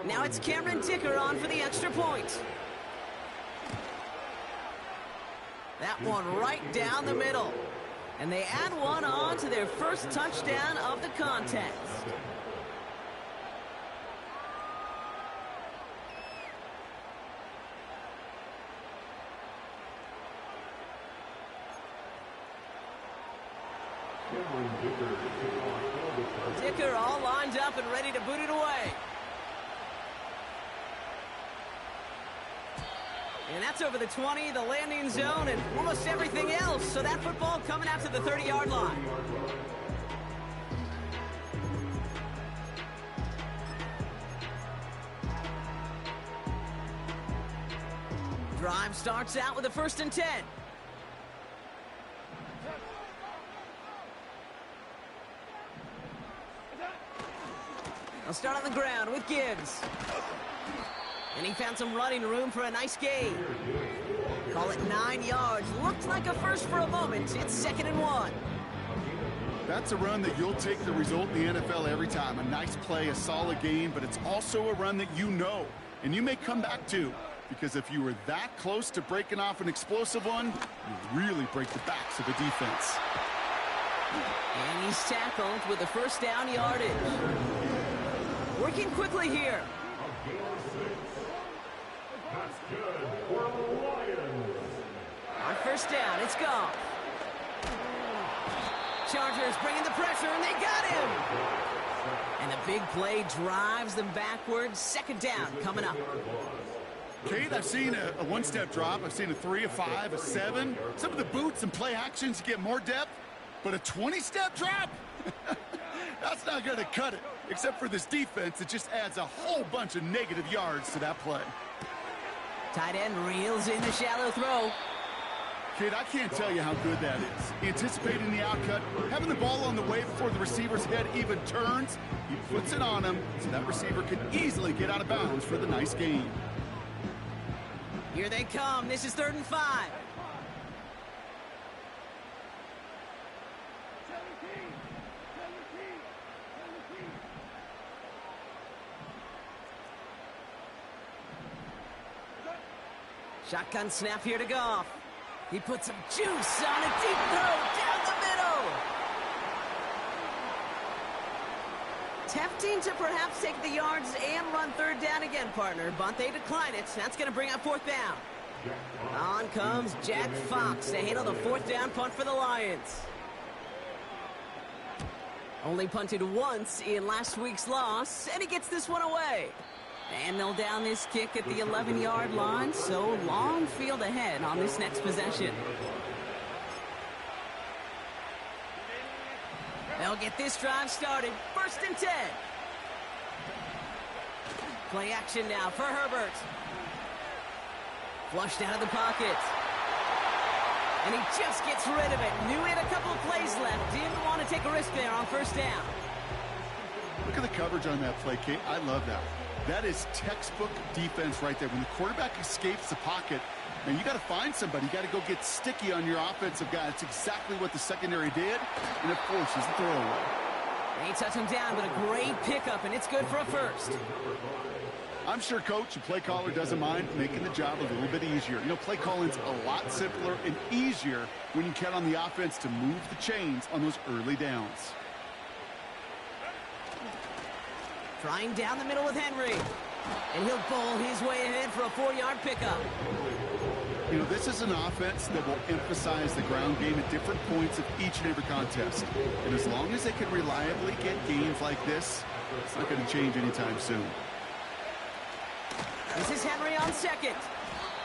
Now it's Cameron Dicker on for the extra point. That one right down the middle. And they add one on to their first touchdown of the contest. Dicker all lined up and ready to boot it away. And that's over the 20, the landing zone, and almost everything else. So that football coming out to the 30-yard line. Drive starts out with a 1st and 10. They'll start on the ground with Gibbs. And he found some running room for a nice gain. Call it 9 yards. Looked like a first for a moment. It's 2nd and 1. That's a run that you'll take the result in the NFL every time. A nice play, a solid game, but it's also a run that you know. And you may come back to, because if you were that close to breaking off an explosive one, you really break the backs of the defense. And he's tackled with a 1st down yardage. Working quickly here. On 1st down, it's gone. Chargers bringing the pressure, and they got him. And the big play drives them backwards. 2nd down coming up. Kate, I've seen a one-step drop. I've seen a 3, a 5, a 7. Some of the boots and play actions get more depth, but a 20-step drop? That's not going to cut it. Except for this defense, it just adds a whole bunch of negative yards to that play. Tight end reels in the shallow throw. Kid, I can't tell you how good that is. Anticipating the outcut, having the ball on the way before the receiver's head even turns, he puts it on him so that receiver can easily get out of bounds for the nice gain. Here they come. This is 3rd and 5. Shotgun snap here to Goff. He puts some juice on a deep throw down the middle. Tempting to perhaps take the yards and run 3rd down again, partner, but they decline it. That's going to bring up 4th down. On comes Jack Fox to handle the 4th down punt for the Lions. Only punted once in last week's loss, and he gets this one away. And they'll down this kick at the 11-yard line, so long field ahead on this next possession. They'll get this drive started. 1st and 10. Play action now for Herbert. Flushed out of the pocket. And he just gets rid of it. Knew he had a couple of plays left. Didn't want to take a risk there on 1st down. Look at the coverage on that play, Kate. I love that. That is textbook defense right there. When the quarterback escapes the pocket, man, you got to find somebody. You got to go get sticky on your offensive guy. That's exactly what the secondary did, and it forces the throwaway. They touch him down with a great pickup, and it's good for a 1st. I'm sure coach and play caller doesn't mind making the job a little bit easier. You know, play calling's a lot simpler and easier when you count on the offense to move the chains on those early downs. Trying down the middle with Henry. And he'll bowl his way ahead for a 4-yard pickup. You know, this is an offense that will emphasize the ground game at different points of each and every contest. And as long as they can reliably get gains like this, it's not going to change anytime soon. This is Henry on 2nd.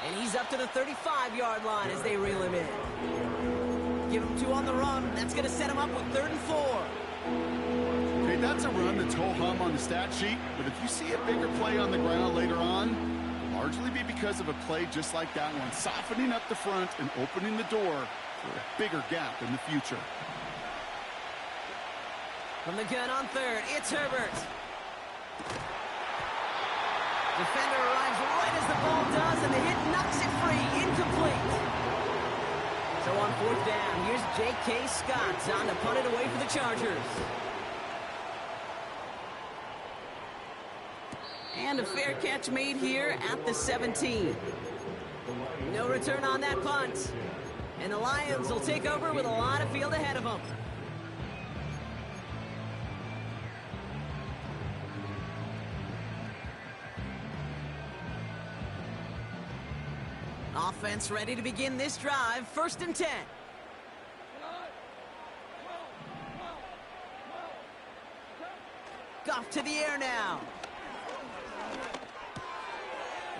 And he's up to the 35-yard line as they reel him in. Give him 2 on the run. That's going to set him up with 3rd and 4. Okay, that's a run that's ho-hum on the stat sheet, but if you see a bigger play on the ground later on, it'll largely be because of a play just like that one, softening up the front and opening the door for a bigger gap in the future. From the gun on 3rd, it's Herbert. Defender arrives right as the ball does, and the hit knocks it free, incomplete. So on 4th down, here's J.K. Scott on to punt it away for the Chargers. And a fair catch made here at the 17. No return on that punt. And the Lions will take over with a lot of field ahead of them. Offense ready to begin this drive. 1st and 10. Goff to the air now.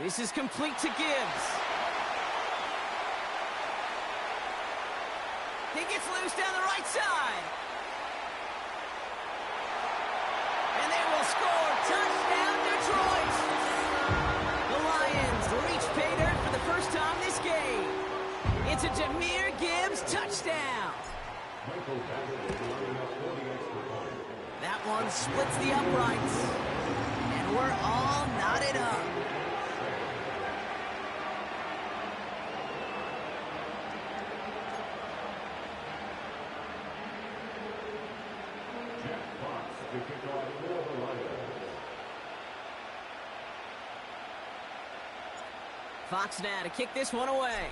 This is complete to Gibbs. He gets loose down the right side. And they will score. Touchdown, Detroit. The Lions reach pay dirt for the first time this game. It's a Jahmyr Gibbs touchdown. That one splits the uprights. And we're all knotted up. Fox now to kick this one away.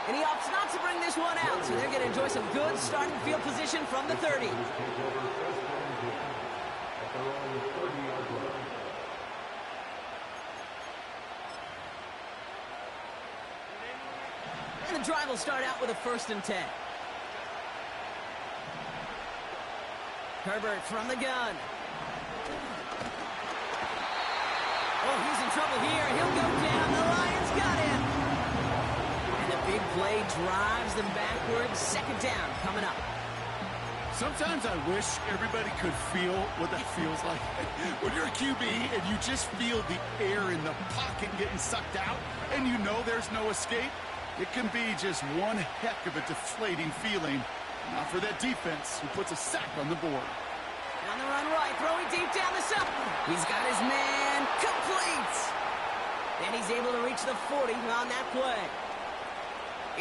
And he opts not to bring this one out, so they're going to enjoy some good starting field position from the 30. And the drive will start out with a 1st and 10. Herbert from the gun. Oh, he's in trouble here. He'll go down. The Lions got him. And the big play drives them backwards. 2nd down coming up. Sometimes I wish everybody could feel what that feels like. When you're a QB and you just feel the air in the pocket getting sucked out and you know there's no escape, it can be just one heck of a deflating feeling. Not for that defense who puts a sack on the board. On the run right, throwing deep down the center. He's got his man complete. And he's able to reach the 40 on that play.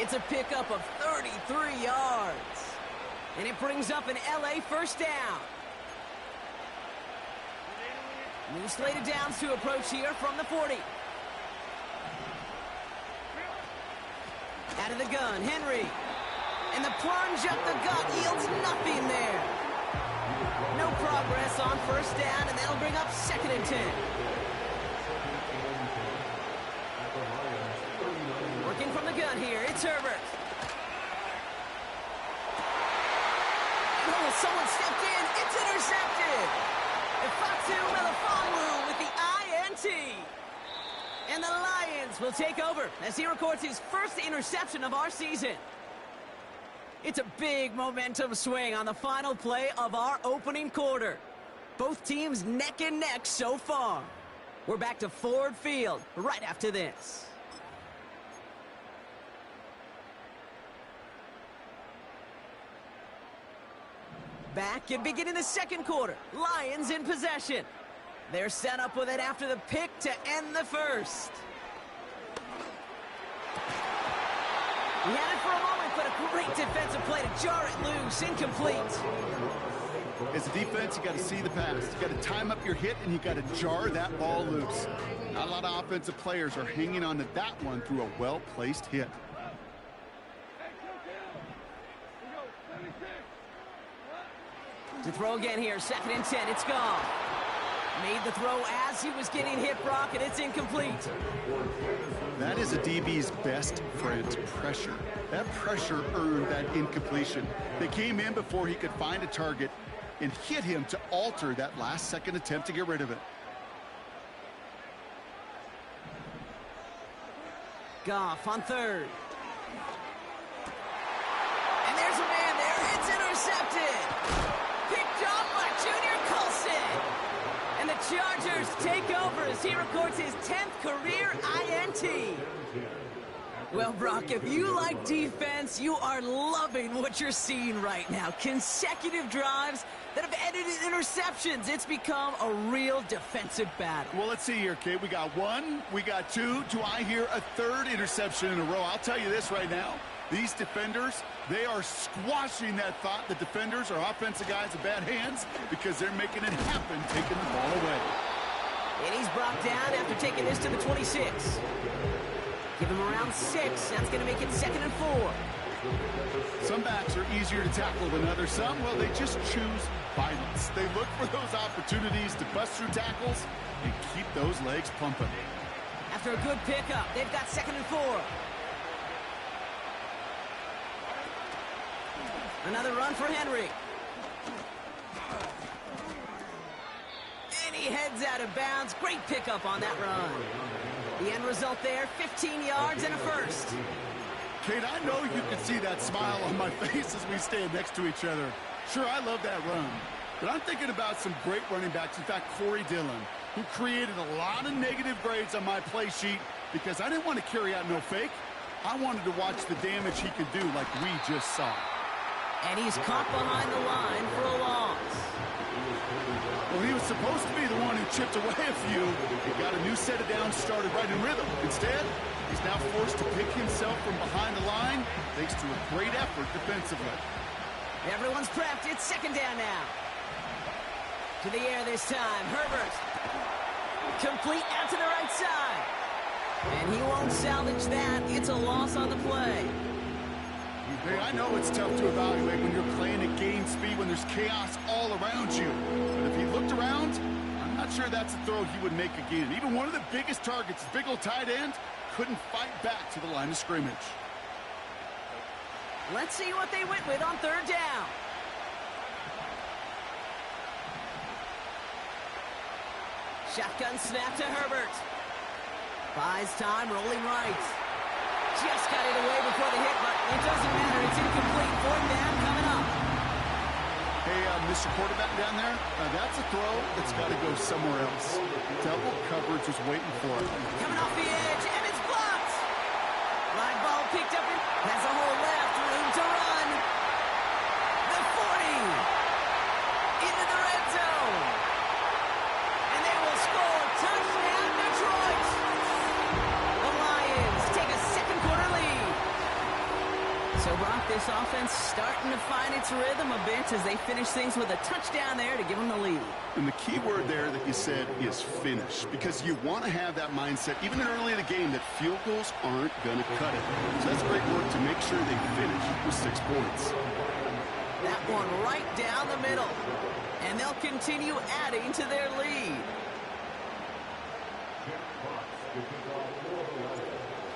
It's a pickup of 33 yards. And it brings up an LA 1st down. New slate of downs to approach here from the 40. Out of the gun, Henry. And the plunge up the gut yields nothing there. No progress on 1st down, and that'll bring up 2nd and 10. Working from the gun here, it's Herbert. Oh, someone stepped in. It's intercepted. Ifatu Melifonwu with the INT. And the Lions will take over as he records his 1st interception of our season. It's a big momentum swing on the final play of our opening quarter. Both teams neck and neck so far. We're back to Ford Field right after this. Back and beginning the 2nd quarter. Lions in possession. They're set up with it after the pick to end the 1st. He had it for a moment, but a great defensive play to jar it loose. Incomplete. As a defense, you got to see the pass. You got to time up your hit, and you got to jar that ball loose. Not a lot of offensive players are hanging on to that one through a well-placed hit. To throw again here, 2nd and 10, it's gone. Made the throw as he was getting hit, Brock, and it's incomplete. That is a DB's best friend, pressure. That pressure earned that incompletion. They came in before he could find a target and hit him to alter that last-second attempt to get rid of it. Goff on 3rd. And there's a man there. It's intercepted. Picked off by Junior Colson. And the Chargers take over as he records his 10th career INT. Well, Brock, if you like defense, you are loving what you're seeing right now. Consecutive drives that have ended in interceptions. It's become a real defensive battle. Well, let's see here, Kate. We got 1, we got 2. Do I hear a 3rd interception in a row? I'll tell you this right now. These defenders, they are squashing that thought the defenders or offensive guys have bad hands because they're making it happen, taking the ball away. And he's brought down after taking this to the 26. Give him around 6. That's going to make it 2nd and 4. Some backs are easier to tackle than others. Some, well, they just choose violence. They look for those opportunities to bust through tackles and keep those legs pumping. After a good pickup, they've got 2nd and 4. Another run for Henry. And he heads out of bounds. Great pickup on that run. The end result there, 15 yards and a first. Kate, I know you can see that smile on my face as we stand next to each other. Sure, I love that run. But I'm thinking about some great running backs. In fact, Corey Dillon, who created a lot of negative grades on my play sheet because I didn't want to carry out no fake. I wanted to watch the damage he could do like we just saw. And he's caught behind the line for a loss. Well, he was supposed to be the one who chipped away a few. He got a new set of downs started right in rhythm. Instead, he's now forced to pick himself from behind the line thanks to a great effort defensively. Everyone's prepped. It's 2nd down now. To the air this time. Herbert. Complete out to the right side. And he won't salvage that. It's a loss on the play. Hey, I know it's tough to evaluate when you're playing at game speed when there's chaos all around you. But if he looked around, I'm not sure that's a throw he would make again. Even one of the biggest targets, big old tight end, couldn't fight back to the line of scrimmage. Let's see what they went with on 3rd down. Shotgun snap to Herbert. Buys time, rolling right. Just got it away before the hit, but it doesn't matter. It's incomplete. 4th down coming up. Hey, Mr. Quarterback down there, that's a throw that's got to go somewhere else. Double coverage is waiting for it. Coming off the edge, and it's blocked. Line ball picked up. Has a hole left. Room to run. The 40. Into the red zone. And they will score. Touchdown, Detroit. The Lions take a 2nd quarter lead. So, Brock, this offense starting to find its rhythm a bit as they finish things with a touchdown there to give them the lead. And the key word there that you said is finish, because you want to have that mindset, even early in the game, that field goals aren't going to cut it. So that's great work to make sure they finish with 6 points. That one right down the middle. And they'll continue adding to their lead.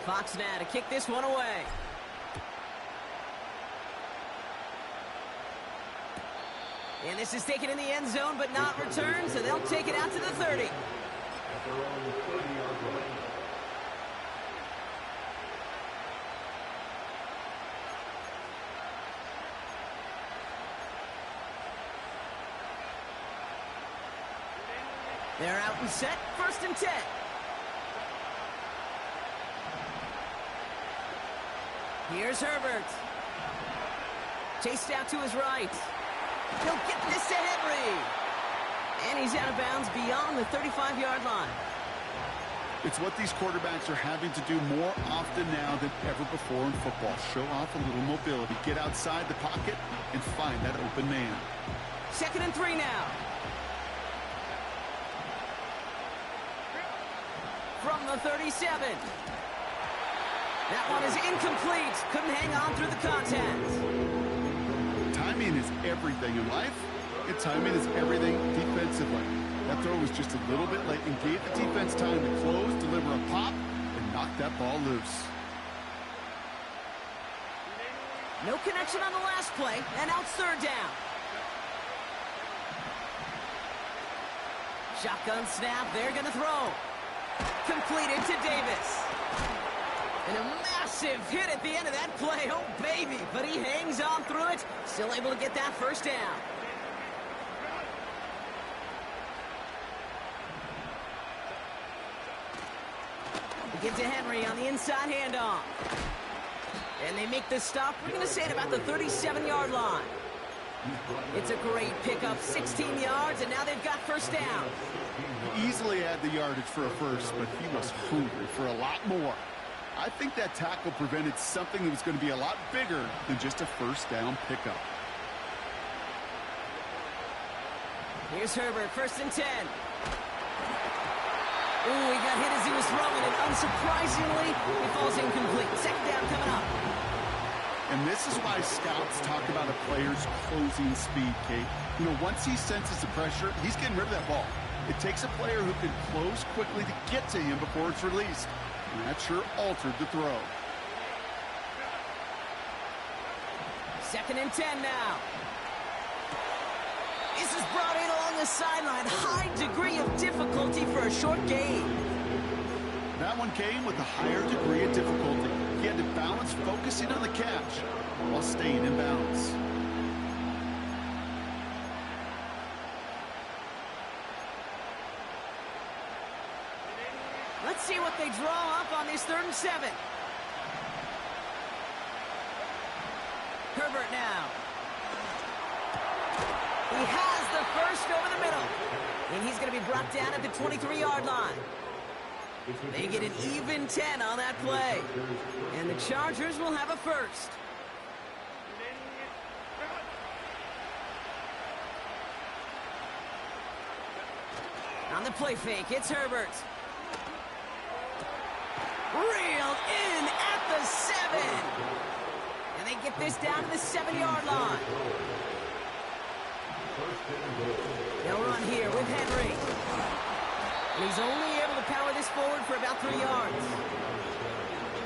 Fox now to kick this one away. And this is taken in the end zone, but not returned, so they'll take it out to the 30. They're out and set, 1st and 10. Here's Herbert. Chased out to his right. He'll get this to Henry. And he's out of bounds beyond the 35-yard line. It's what these quarterbacks are having to do more often now than ever before in football. Show off a little mobility. Get outside the pocket and find that open man. 2nd and 3 now. From the 37. That one is incomplete. Couldn't hang on through the contact. Timing is everything in life, and timing is everything defensively. That throw was just a little bit late and gave the defense time to close, deliver a pop, and knock that ball loose. No connection on the last play, and now it's 3rd down. Shotgun snap, they're going to throw. Completed to Davis. And a massive hit at the end of that play. Oh, baby. But he hangs on through it. Still able to get that 1st down. Get to Henry on the inside handoff. And they make the stop. We're going to say it about the 37-yard line. It's a great pickup, 16 yards, and now they've got 1st down. He easily had the yardage for a first, but he was hungry for a lot more. I think that tackle prevented something that was going to be a lot bigger than just a first down pickup. Here's Herbert, 1st and 10. Ooh, he got hit as he was throwing, and unsurprisingly, he falls incomplete. 2nd down coming up. And this is why scouts talk about a player's closing speed, Kate. You know, once he senses the pressure, he's getting rid of that ball. It takes a player who can close quickly to get to him before it's released. And that sure altered the throw. 2nd and 10 now. This is brought in along the sideline. High degree of difficulty for a short gain. That one came with a higher degree of difficulty. He had to balance focusing on the catch while staying in bounds. Let's see what they draw up on this 3rd and 7. Herbert now. He has the first over the middle. And he's going to be brought down at the 23-yard line. They get an even 10 on that play. And the Chargers will have a first. On the play fake, it's Herbert. Reeled in at the 7. And they get this down to the 7-yard line. They'll run here with Henry. And he's only able to power this forward for about 3 yards.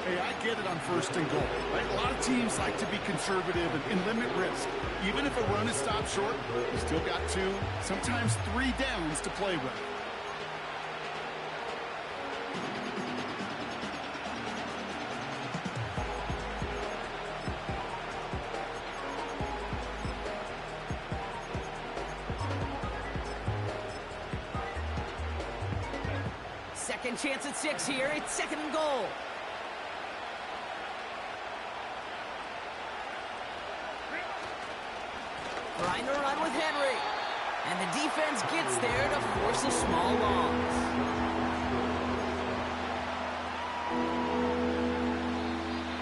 Hey, I get it on 1st and goal, right? A lot of teams like to be conservative and limit risk. Even if a run is stopped short, you still got 2, sometimes 3 downs to play with. Second chance at 6 here. It's 2nd and goal. Trying to run with Henry. And the defense gets there to force a small loss.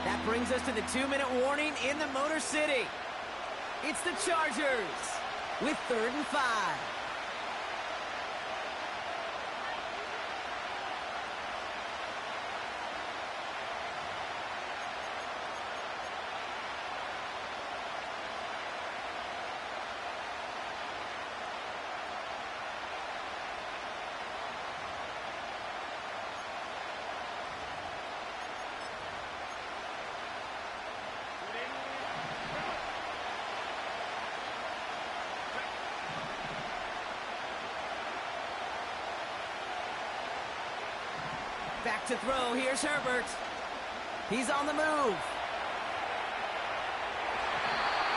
That brings us to the 2-minute warning in the Motor City. It's the Chargers with 3rd and 5. Back to throw. Here's Herbert. He's on the move.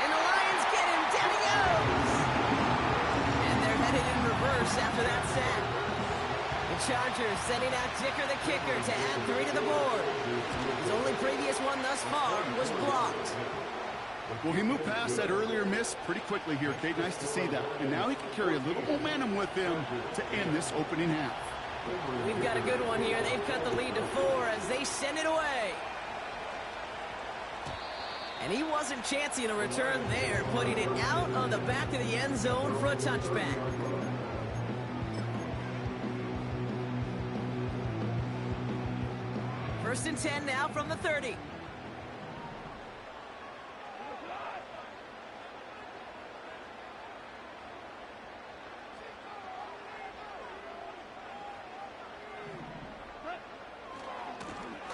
And the Lions get him. Down he goes. And they're headed in reverse after that sack. The Chargers sending out Dicker the kicker to add 3 to the board. His only previous one thus far was blocked. Well, he moved past that earlier miss pretty quickly here, Kate. Nice to see that. And now he can carry a little momentum with him to end this opening half. We've got a good one here. They've cut the lead to 4 as they send it away. And he wasn't chancing a return there, putting it out on the back of the end zone for a touchback. First and 10 now from the 30.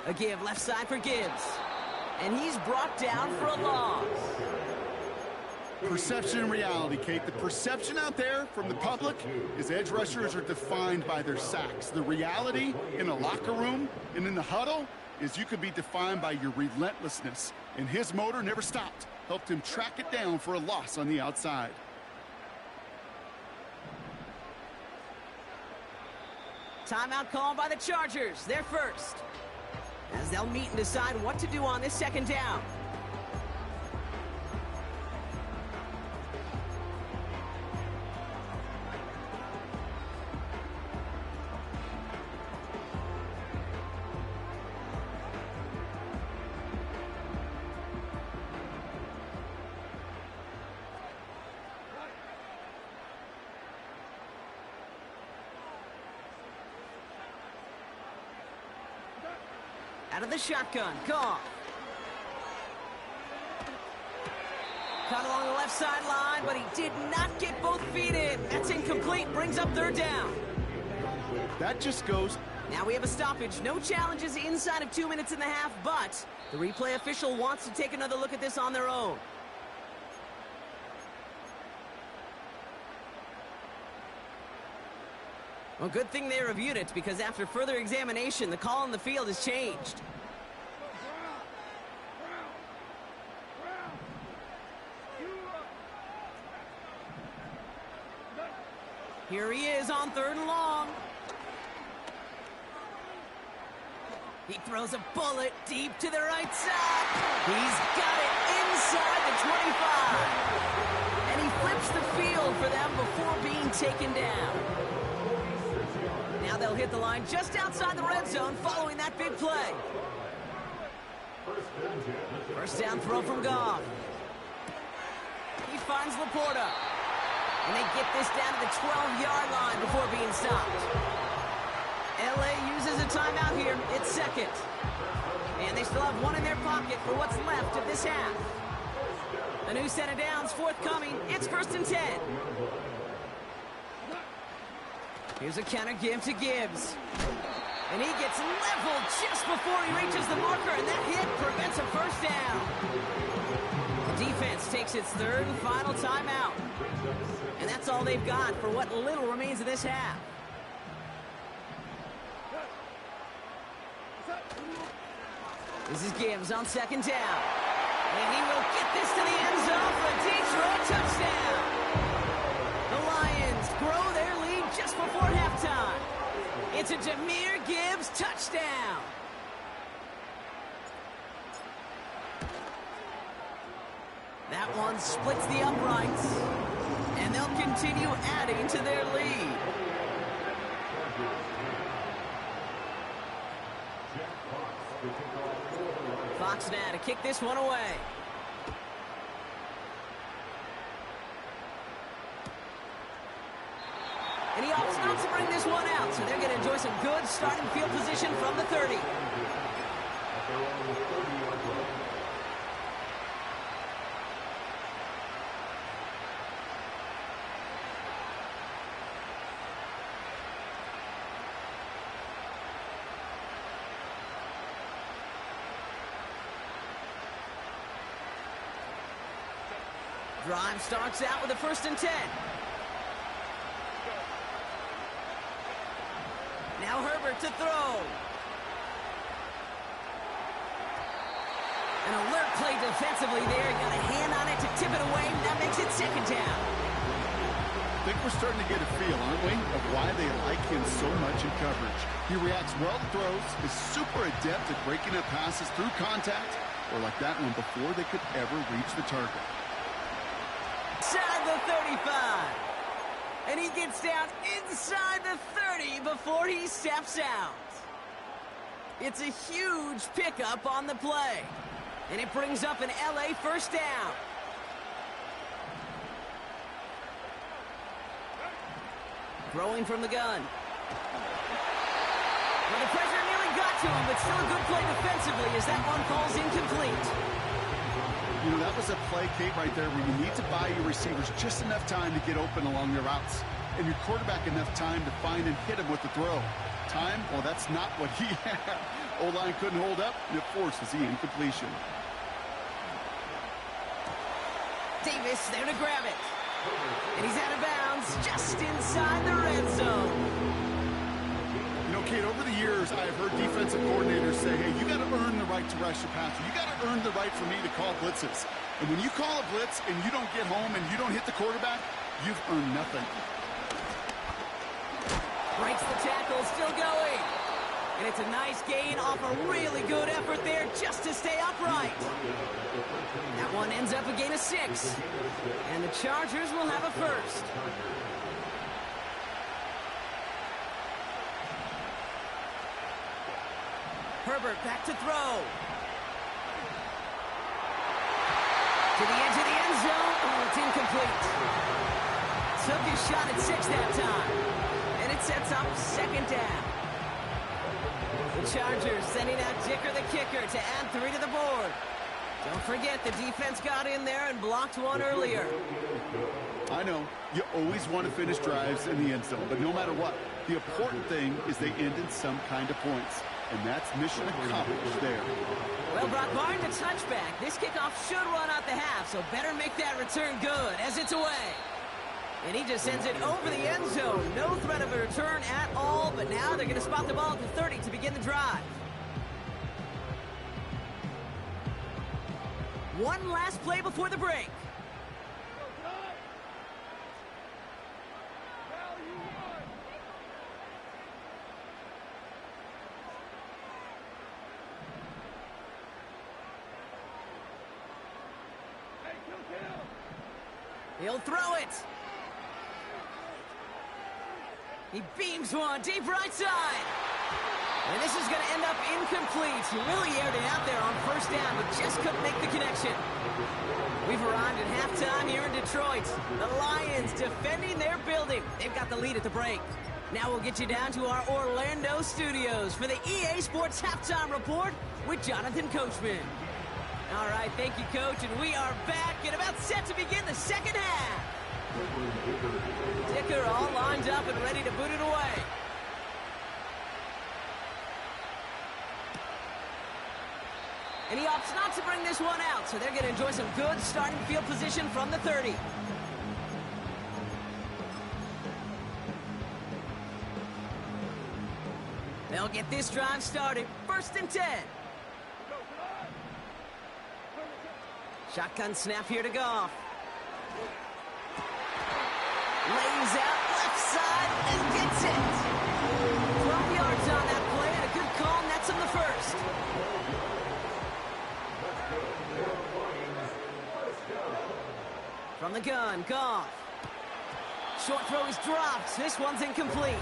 A give left side for Gibbs. And he's brought down for a loss. Perception and reality, Kate. The perception out there from the public is edge rushers are defined by their sacks. The reality in a locker room and in the huddle is you could be defined by your relentlessness. And his motor never stopped. Helped him track it down for a loss on the outside. Timeout called by the Chargers. They're first, as they'll meet and decide what to do on this 2nd down. Out of the shotgun, Goff. Cut along the left sideline, but he did not get both feet in. That's incomplete, brings up third down. That just goes. Now we have a stoppage. No challenges inside of 2 minutes and a half, but the replay official wants to take another look at this on their own. Well, good thing they reviewed it, because after further examination, the call on the field has changed. Here he is on 3rd and long. He throws a bullet deep to the right side. He's got it inside the 25. And he flips the field for them before being taken down. Now they'll hit the line just outside the red zone following that big play. First down throw from Goff. He finds Laporta. And they get this down to the 12-yard line before being stopped. LA uses a timeout here. It's second. And they still have one in their pocket for what's left of this half. A new set of downs forthcoming. It's 1st and 10. Here's a counter give to Gibbs. And he gets leveled just before he reaches the marker, and that hit prevents a first down. The defense takes its 3rd and final timeout. And that's all they've got for what little remains of this half. This is Gibbs on 2nd down. And he will get this to the end zone for a Detroit touchdown. The Lions grow their lead just before halftime. It's a Jahmyr Gibbs touchdown. That one splits the uprights. And they'll continue adding to their lead. Fox now to kick this one away. And he opts not to bring this one out, so they're going to enjoy some good starting field position from the 30. Drive starts out with a 1st and 10. Now Herbert to throw. An alert play defensively there. Got a hand on it to tip it away. That makes it 2nd down. I think we're starting to get a feel, aren't we, of why they like him so much in coverage. He reacts well to throws, is super adept at breaking up passes through contact, or like that one before they could ever reach the target. Inside the 35. And he gets down inside the 30 before he steps out. It's a huge pickup on the play. And it brings up an LA first down. Throwing from the gun. Well, the pressure nearly got to him, but still a good play defensively as that one falls incomplete. You know, that was a play, Kate, right there where you need to buy your receivers just enough time to get open along their routes. And your quarterback enough time to find and hit him with the throw. Time? Well, that's not what he had. O-line couldn't hold up, and it forces the incompletion. Davis there to grab it. And he's out of bounds just inside the red zone. You know, Kate, over the years, I've heard defensive coordinators say, hey, you got to earn the right to rush the passer. You got to earn the right for me to call blitzes. And when you call a blitz and you don't get home and you don't hit the quarterback, you've earned nothing. Breaks the tackle, still going. And it's a nice gain off a really good effort there just to stay upright. That one ends up a gain of 6. And the Chargers will have a first. Herbert back to throw. To the edge of the end zone. Oh, it's incomplete. Took his shot at 6 that time. And it sets up 2nd down. The Chargers sending out Dicker the kicker to add 3 to the board. Don't forget, the defense got in there and blocked one earlier. I know, you always want to finish drives in the end zone, but no matter what, the important thing is they end in some kind of points. And that's mission accomplished there. Well, Brock, barring the touchback, this kickoff should run out the half, so better make that return good as it's away. And he just sends it over the end zone. No threat of a return at all, but now they're going to spot the ball at the 30 to begin the drive. One last play before the break. He'll throw it. He beams one deep right side. And this is going to end up incomplete. He really aired it out there on first down, but just couldn't make the connection. We've arrived at halftime here in Detroit. The Lions defending their building. They've got the lead at the break. Now we'll get you down to our Orlando studios for the EA Sports Halftime Report with Jonathan Coachman. All right, thank you, Coach, and we are back and about set to begin the second half. Dicker all lined up and ready to boot it away. And he opts not to bring this one out, so they're going to enjoy some good starting field position from the 30. They'll get this drive started. 1st and 10. Shotgun snap here to Goff. Lays out left side and gets it. 12 yards on that play and a good call nets him the first. From the gun, Goff. Short throw is dropped. This one's incomplete.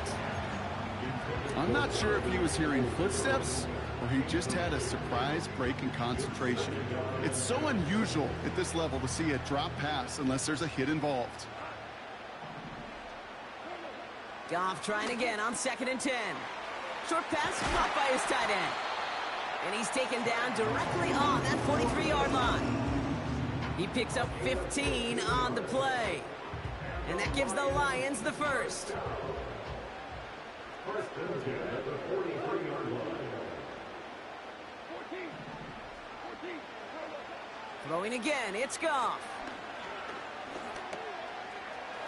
I'm not sure if he was hearing footsteps or he just had a surprise break in concentration. It's so unusual at this level to see a drop pass unless there's a hit involved. Goff trying again on 2nd and 10. Short pass caught by his tight end. And he's taken down directly on that 43-yard line. He picks up 15 on the play. And that gives the Lions the first. Throwing again, it's Goff.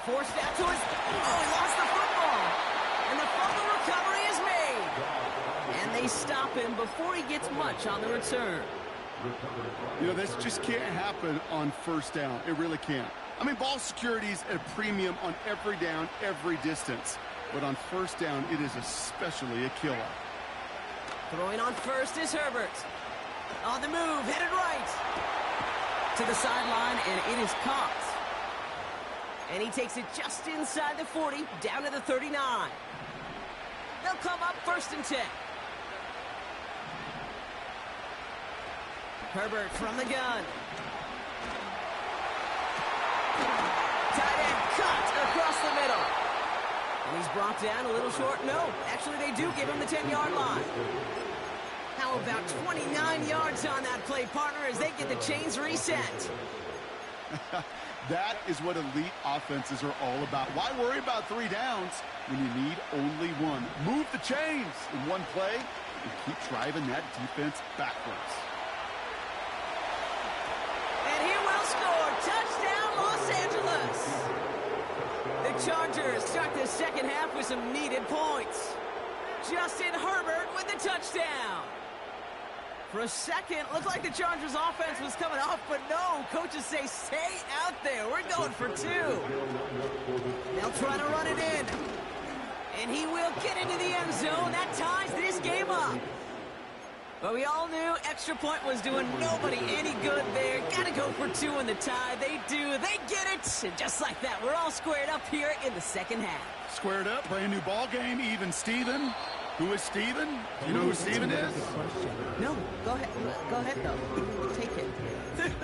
Forced out to his... Oh, he lost the football. And the fumble recovery is made. And they stop him before he gets much on the return. You know, this just can't happen on first down. It really can't. I mean, ball security's at a premium on every down, every distance. But on first down, it is especially a killer. Throwing on first is Herbert. On the move, headed right. To the sideline, and it is caught. And he takes it just inside the 40, down to the 39. They'll come up 1st and 10. Herbert from the gun. Tight end cut across the middle. And he's brought down a little short. No, actually they do give him the 10-yard line. How about 29 yards on that play, partner, as they get the chains reset? That is what elite offenses are all about. Why worry about 3 downs when you need only one? Move the chains in one play and keep driving that defense backwards. And he will score. Touchdown, Los Angeles. The Chargers start the second half with some needed points. Justin Herbert with the touchdown. For a second, looked like the Chargers offense was coming off, but no. Coaches say, stay out there. We're going for 2. They'll try to run it in. And he will get into the end zone. That ties this game up. But we all knew extra point was doing nobody any good there. Got to go for 2 in the tie. They do. They get it. And just like that, we're all squared up here in the second half. Squared up, brand new ball game, even Steven. Who is Steven? Do you know who Steven is? No, go ahead. Go ahead, though. Take it.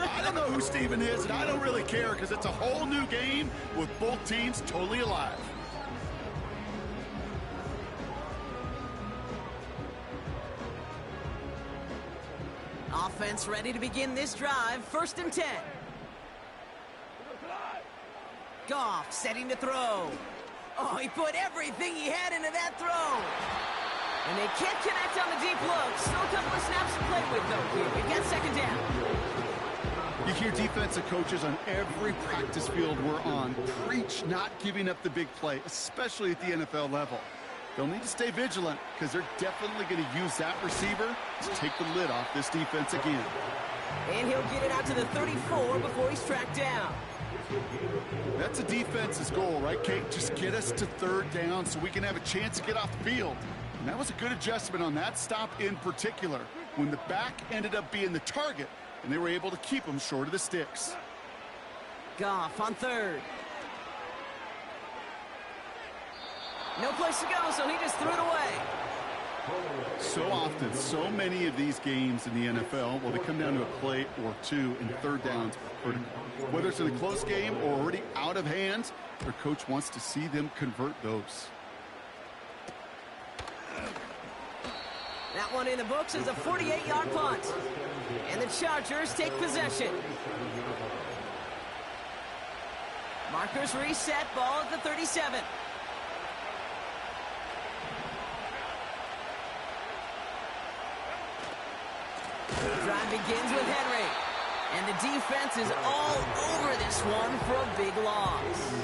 I don't know who Steven is, and I don't really care because it's a whole new game with both teams totally alive. Offense ready to begin this drive. 1st and 10. Goff setting to throw. Oh, he put everything he had into that throw. And they can't connect on the deep look. Still a couple of snaps to play with, though, here. We've got 2nd down. You hear defensive coaches on every practice field we're on preach not giving up the big play, especially at the NFL level. They'll need to stay vigilant because they're definitely going to use that receiver to take the lid off this defense again. And he'll get it out to the 34 before he's tracked down. That's a defense's goal, right, Kate? Just get us to 3rd down so we can have a chance to get off the field. And that was a good adjustment on that stop in particular, when the back ended up being the target, and they were able to keep him short of the sticks. Goff on 3rd. No place to go, so he just threw it away. So often, so many of these games in the NFL, well, they come down to a play or two, and 3rd downs are critical. Whether it's in a close game or already out of hand, their coach wants to see them convert those. That one in the books is a 48-yard punt. And the Chargers take possession. Markers reset, ball at the 37. The drive begins with Henry. And the defense is all over this one for a big loss.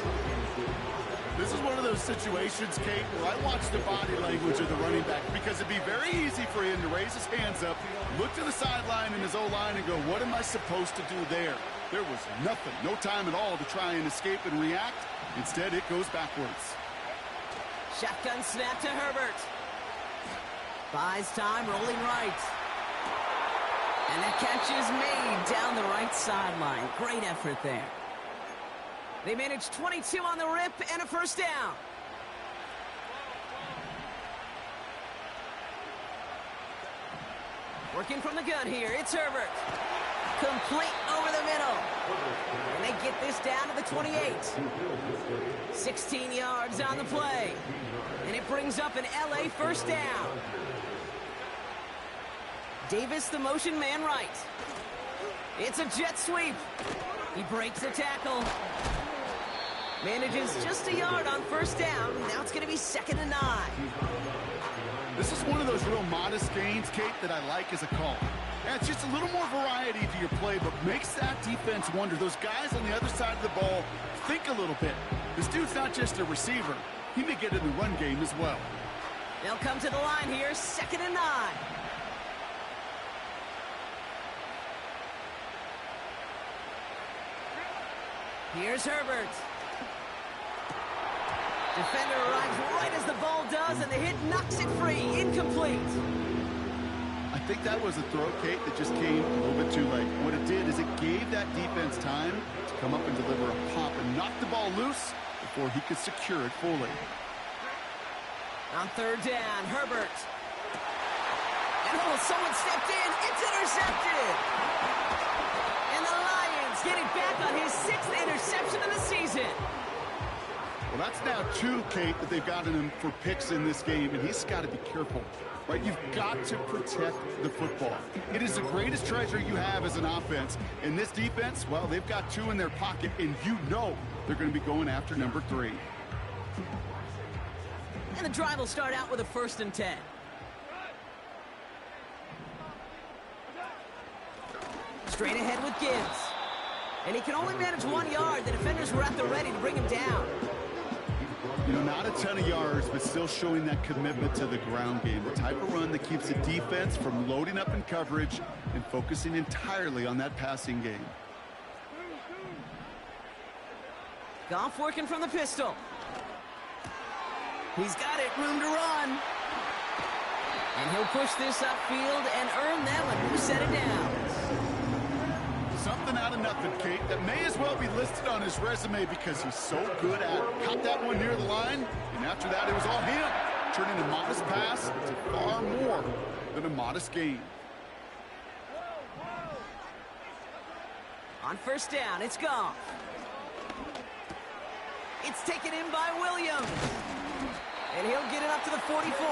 This is one of those situations, Kate, where I watch the body language of the running back because it'd be very easy for him to raise his hands up, look to the sideline in his O-line and go, what am I supposed to do there? There was nothing, no time at all to try and escape and react. Instead, it goes backwards. Shotgun snap to Herbert. Buys time, rolling right. And that catch is made down the right sideline. Great effort there. They managed 22 on the rip and a 1st down. Working from the gun here, it's Herbert. Complete over the middle. And they get this down to the 28. 16 yards on the play. And it brings up an LA 1st down. Davis, the motion man right. It's a jet sweep. He breaks the tackle. Manages just a yard on 1st down. Now it's going to be 2nd and 9. This is one of those real modest gains, Kate, that I like as a call. And it's just a little more variety to your play, but makes that defense wonder. Those guys on the other side of the ball think a little bit. This dude's not just a receiver. He may get in the run game as well. They'll come to the line here, 2nd and 9. Here's Herbert. Defender arrives right as the ball does, and the hit knocks it free. Incomplete. I think that was a throw, Kate, that just came a little bit too late. What it did is it gave that defense time to come up and deliver a pop and knock the ball loose before he could secure it fully. On 3rd down, Herbert. And oh, someone stepped in. It's intercepted. And the Lions get it back on his 6th interception of the season. Well, that's now 2, Kate, that they've gotten him for picks in this game, and he's got to be careful, right? You've got to protect the football. It is the greatest treasure you have as an offense. And this defense, well, they've got 2 in their pocket, and you know they're going to be going after number 3. And the drive will start out with a 1st and 10. Straight ahead with Gibbs. And he can only manage 1 yard. The defenders were at the ready to bring him down. You know, not a ton of yards, but still showing that commitment to the ground game. The type of run that keeps the defense from loading up in coverage and focusing entirely on that passing game. Goff working from the pistol. He's got it, room to run. And he'll push this upfield and earn them a new set of downs. Something out of nothing, Kate, that may as well be listed on his resume because he's so good at it. Caught that one near the line, and after that it was all him, turning a modest pass to far more than a modest gain. On 1st down, it's Goff. It's taken in by Williams. And he'll get it up to the 44.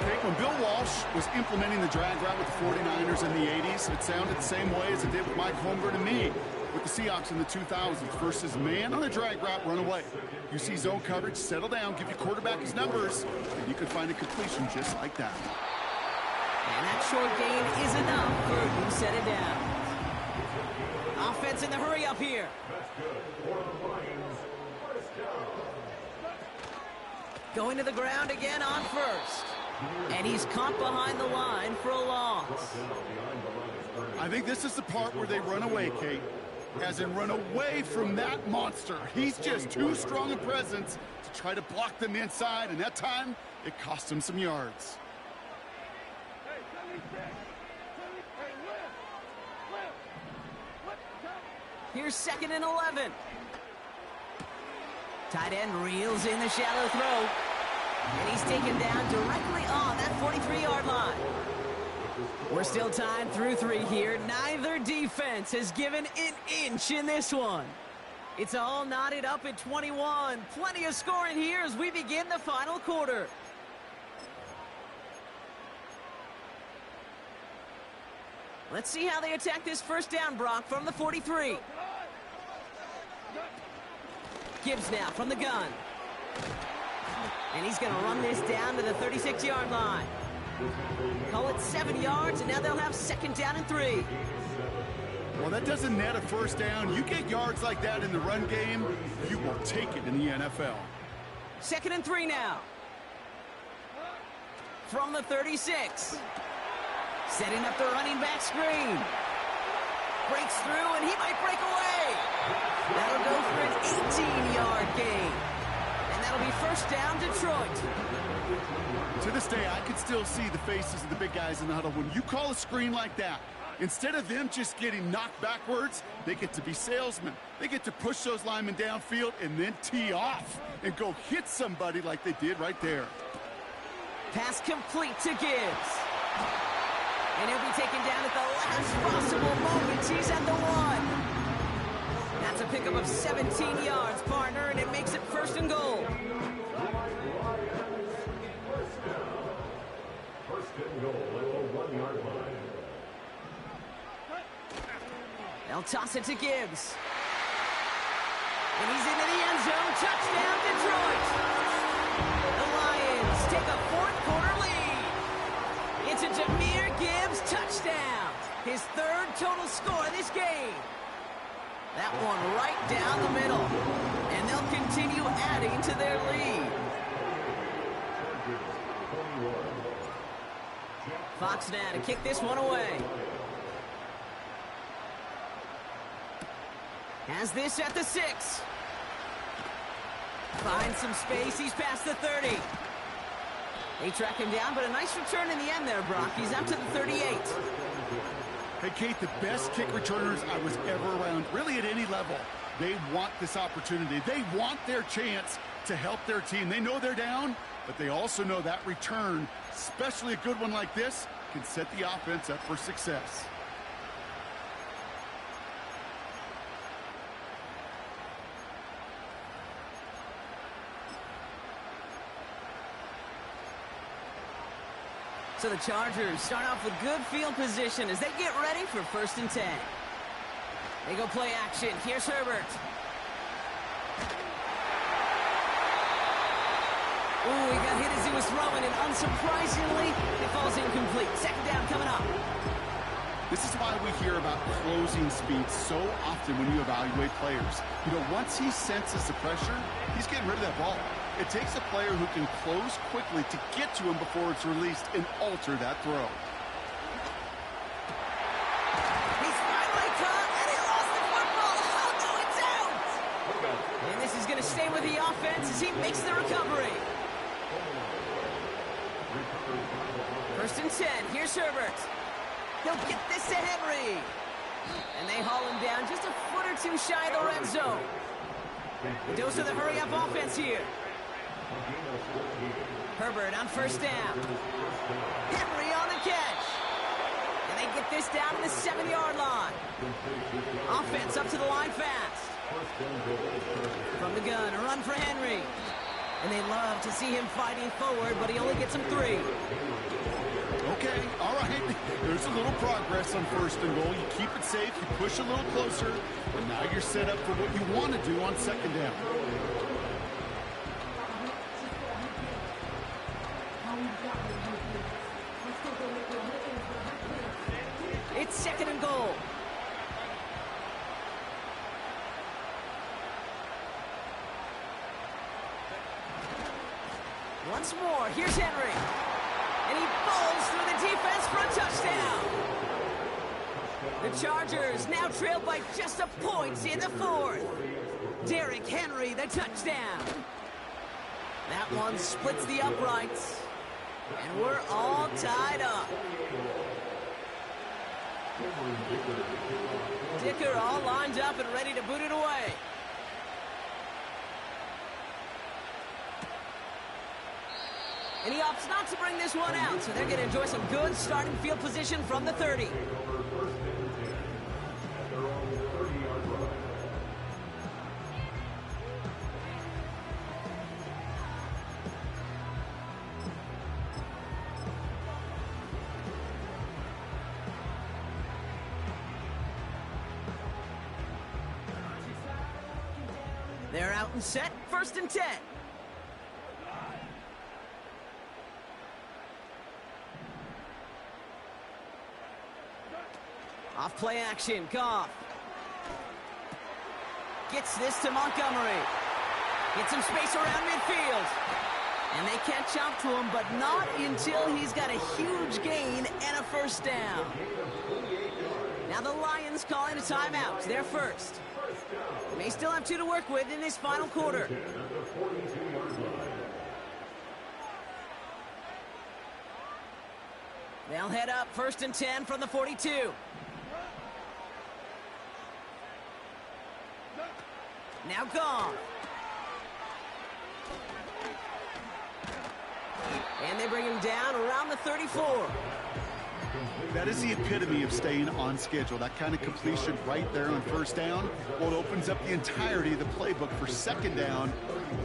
Hey, when Bill Walsh was implementing the drag route with the 49ers in the 80s, it sounded the same way as it did with Mike Holmgren and me with the Seahawks in the 2000s versus man on a drag route, run away. You see zone coverage, settle down, give your quarterback his numbers, and you can find a completion just like that. And that short gain is enough for you set it down. Offense in the hurry up here. Going to the ground again on first. And he's caught behind the line for a loss. I think this is the part where they run away, Kate. As in run away from that monster. He's just too strong a presence to try to block them inside, and that time, it cost him some yards. Here's 2nd and 11. Tight end reels in the shallow throw. And he's taken down directly on that 43-yard line. We're still tied through 3 here. Neither defense has given an inch in this one. It's all knotted up at 21. Plenty of scoring here as we begin the final quarter. Let's see how they attack this first down, Brock, from the 43. Gibbs now from the gun. And he's going to run this down to the 36-yard line. Call it 7 yards, and now they'll have 2nd down and 3. Well, that doesn't net a first down. You get yards like that in the run game, you will take it in the NFL. 2nd and 3 now. From the 36. Setting up the running back screen. Breaks through, and he might break away. That'll go for an 18-yard gain. And that'll be first down, Detroit. To this day, I can still see the faces of the big guys in the huddle. When you call a screen like that, instead of them just getting knocked backwards, they get to be salesmen. They get to push those linemen downfield and then tee off and go hit somebody like they did right there. Pass complete to Gibbs. And he'll be taken down at the last possible moment. He's at the 1. That's a pickup of 17 yards, partner, and it makes it 1st and goal. They'll toss it to Gibbs. And he's into the end zone. Touchdown, Detroit. The Lions take a 4th quarter lead. It's a Jahmyr Gibbs touchdown. His 3rd total score in this game. That one right down the middle. And they'll continue adding to their lead. Fox now to kick this one away. Has this at the 6. Finds some space. He's past the 30. They track him down, but a nice return in the end there, Brock. He's up to the 38. Hey, Kate, the best kick returners I was ever around, really at any level, they want this opportunity. They want their chance to help their team. They know they're down, but they also know that return, especially a good one like this, can set the offense up for success. So the Chargers start off with good field position as they get ready for 1st and 10. They go play action. Here's Herbert. Ooh, he got hit as he was throwing, and unsurprisingly, it falls incomplete. 2nd down coming up. This is why we hear about closing speed so often when you evaluate players. You know, once he senses the pressure, he's getting rid of that ball. It takes a player who can close quickly to get to him before it's released and alter that throw. He's finally caught, and he lost the football. Oh, no, it's out! And this is going to stay with the offense as he makes the recovery. 1st and 10. Here's Herbert. He'll get this to Henry. And they haul him down just a foot or 2 shy of the red zone. A dose of the hurry-up offense here. Herbert on 1st down. Henry on the catch. And they get this down to the 7-yard line. Offense up to the line fast. From the gun, a run for Henry. And they love to see him fighting forward, but he only gets him 3. Okay, all right. There's a little progress on 1st and goal. You keep it safe, you push a little closer, and now you're set up for what you want to do on 2nd down. It's 2nd and goal. Once more, here's Henry. And he falls through the defense for a touchdown. The Chargers now trail by just a point in the 4th. Derrick Henry, the touchdown. That one splits the uprights. And we're all tied up. Dicker all lined up and ready to boot it away. And he opts not to bring this one out, so they're going to enjoy some good starting field position from the 30. They're out and set, 1st and 10. Off play action, Goff. Gets this to Montgomery. Gets some space around midfield. And they catch up to him, but not until he's got a huge gain and a 1st down. Now the Lions calling a timeout. They're first. May still have 2 to work with in this final quarter. They'll head up 1st and 10 from the 42. Now gone. And they bring him down around the 34. That is the epitome of staying on schedule. That kind of completion right there on 1st down. Well, it opens up the entirety of the playbook for 2nd down.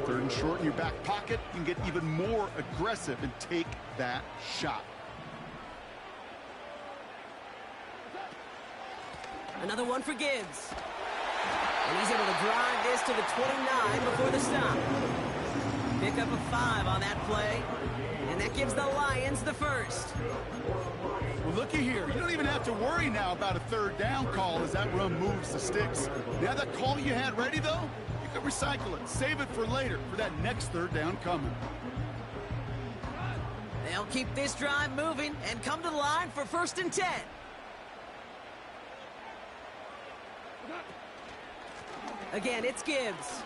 3rd and short in your back pocket. You can get even more aggressive and take that shot. Another one for Gibbs. And he's able to drive this to the 29 before the stop. Pick up a 5 on that play. And that gives the Lions the 1st. Well, looky here. You don't even have to worry now about a 3rd down call as that run moves the sticks. Now that call you had ready, though, you can recycle it. Save it for later for that next 3rd down coming. They'll keep this drive moving and come to the line for 1st and 10. Again, it's Gibbs.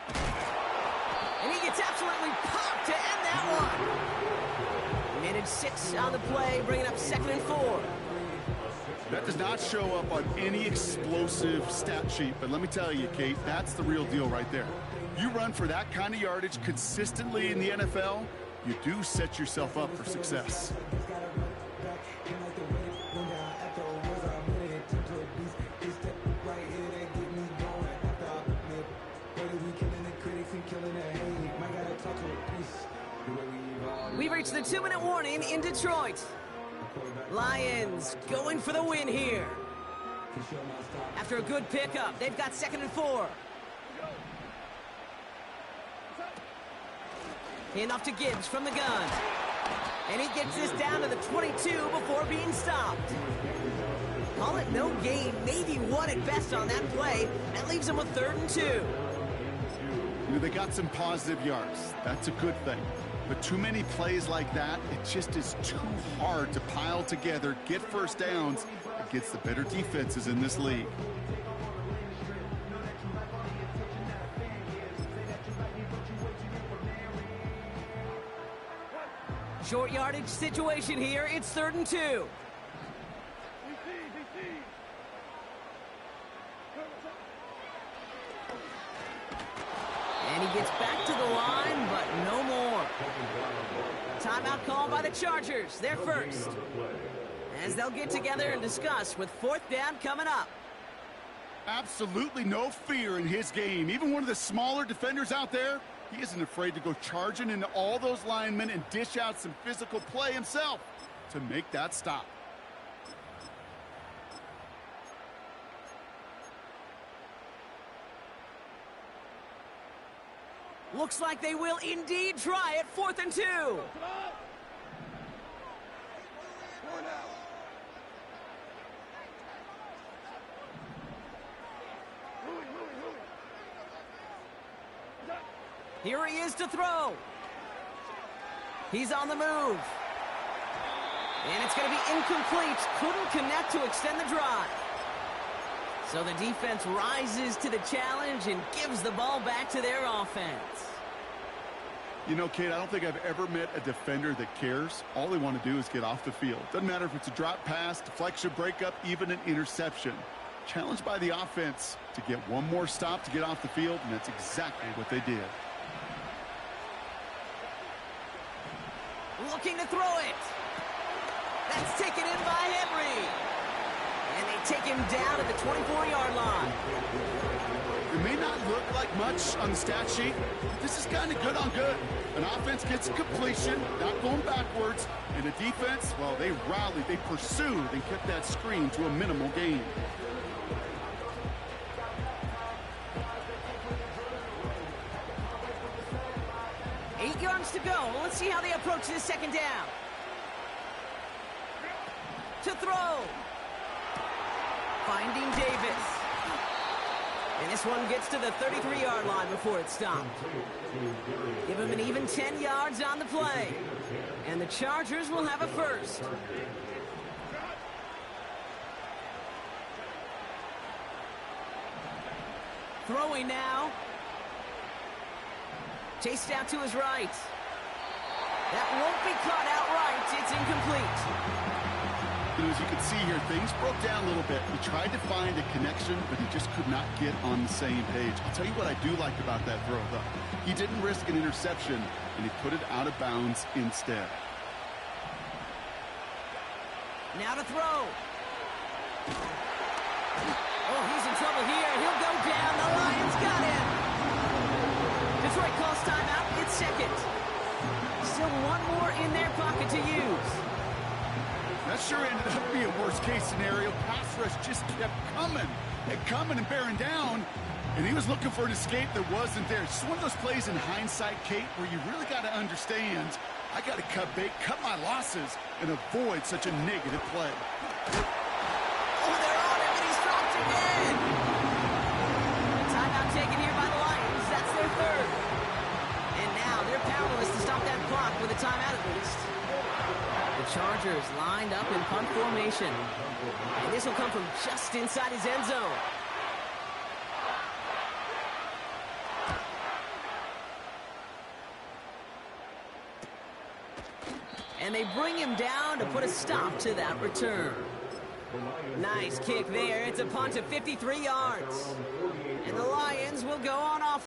And he gets absolutely popped to end that one. Minute 6 on the play, bringing up 2nd and 4. That does not show up on any explosive stat sheet, but let me tell you, Kate, that's the real deal right there. You run for that kind of yardage consistently in the NFL, you do set yourself up for success. We've reached the 2-minute warning in Detroit. Lions going for the win here. After a good pickup, they've got 2nd and 4. Handoff to Gibbs from the gun. And he gets this down to the 22 before being stopped. Call it no gain, maybe 1 at best on that play. That leaves him with 3rd and 2. You know, they got some positive yards. That's a good thing. But too many plays like that, it just is too hard to pile together, get 1st downs against the better defenses in this league. Short yardage situation here. It's 3rd and 2. And he gets back to the line, but no more. Timeout called by the Chargers. They're first. As they'll get together and discuss with 4th down coming up. Absolutely no fear in his game. Even one of the smaller defenders out there, he isn't afraid to go charging into all those linemen and dish out some physical play himself to make that stop. Looks like they will indeed try it. 4th and 2. Here he is to throw. He's on the move. And it's going to be incomplete. Couldn't connect to extend the drive. So the defense rises to the challenge and gives the ball back to their offense. You know, Kate, I don't think I've ever met a defender that cares. All they want to do is get off the field. Doesn't matter if it's a drop pass, deflection, breakup, even an interception. Challenged by the offense to get one more stop to get off the field, and that's exactly what they did. Looking to throw it. That's taken in by Henry. And they take him down at the 24-yard line. It may not look like much on the stat sheet, but this is kind of good on good. An offense gets a completion, not going backwards, and the defense, well, they rallied, they pursued, and kept that screen to a minimal gain. Eight yards to go. Let's see how they approach this second down. To throw. Finding Davis. And this one gets to the 33-yard line before it's stopped. Give him an even 10 yards on the play. And the Chargers will have a first. Throwing now. Chased out to his right. That won't be caught outright. It's incomplete. As you can see here, things broke down a little bit. He tried to find a connection, but he just could not get on the same page. I'll tell you what I do like about that throw, though. He didn't risk an interception, and he put it out of bounds instead. Now to throw. Oh, he's in trouble here. He'll go down. The Lions got him. Detroit calls timeout. It's second. Still one more in their pocket to use. That sure ended up being a worst-case scenario. Pass rush just kept coming and bearing down, and he was looking for an escape that wasn't there. It's just one of those plays in hindsight, Kate, where you really got to understand, I got to cut bait, cut my losses, and avoid such a negative play. Oh, they're on him, and he's dropped again. Timeout taken here by the Lions. That's their third. And now they're powerless to stop that clock with a timeout at least. The Chargers lined up in punt formation. And this will come from just inside his end zone. And they bring him down to put a stop to that return. Nice kick there. It's a punt of 53 yards. And the Lions will go on offense.